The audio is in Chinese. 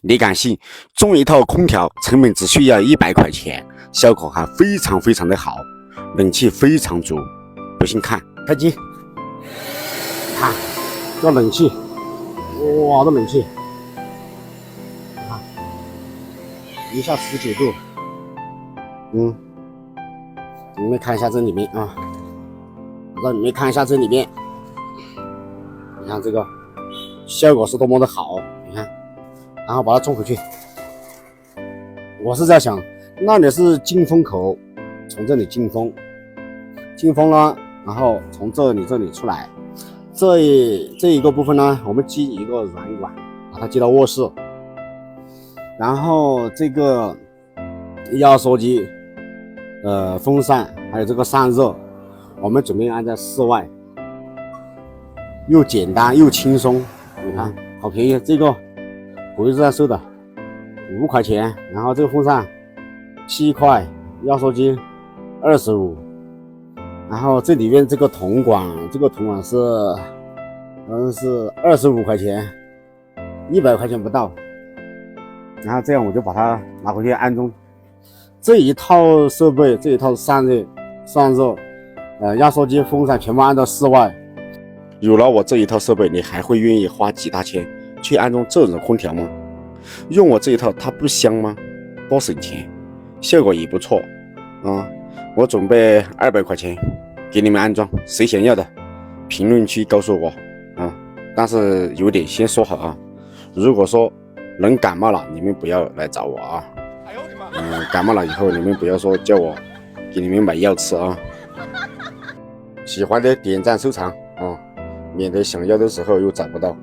你敢信？装一套空调成本只需要100块钱，效果还非常的好，冷气非常足。不信看，开机，看这冷气，哇，这冷气，看一下19度，你们看一下这里面啊，让你们看一下这里面，你看这个效果是多么的好，你看。然后把它装回去。我是在想，那里是进风口，从这里进风了，然后从这里出来。这一个部分呢，我们接一个软管，把它接到卧室。然后这个压缩机、风扇还有这个散热，我们准备安在室外，又简单又轻松。你看，好便宜，这个。国际上收的5块钱，然后这个风扇7块，压缩机25，然后这里面这个铜管是25块钱，100块钱不到。然后这样我就把它拿回去安装。这一套设备，这一套散热、压缩机、风扇全部安到室外。有了我这一套设备，你还会愿意花几大千去安装这种空调吗？用我这一套它不香吗？多省钱，效果也不错啊！我准备200块钱给你们安装，谁想要的评论区告诉我啊！但是有点先说好啊，如果说人感冒了，你们不要来找我啊！感冒了以后你们不要说叫我给你们买药吃啊！喜欢的点赞收藏啊，免得想要的时候又找不到。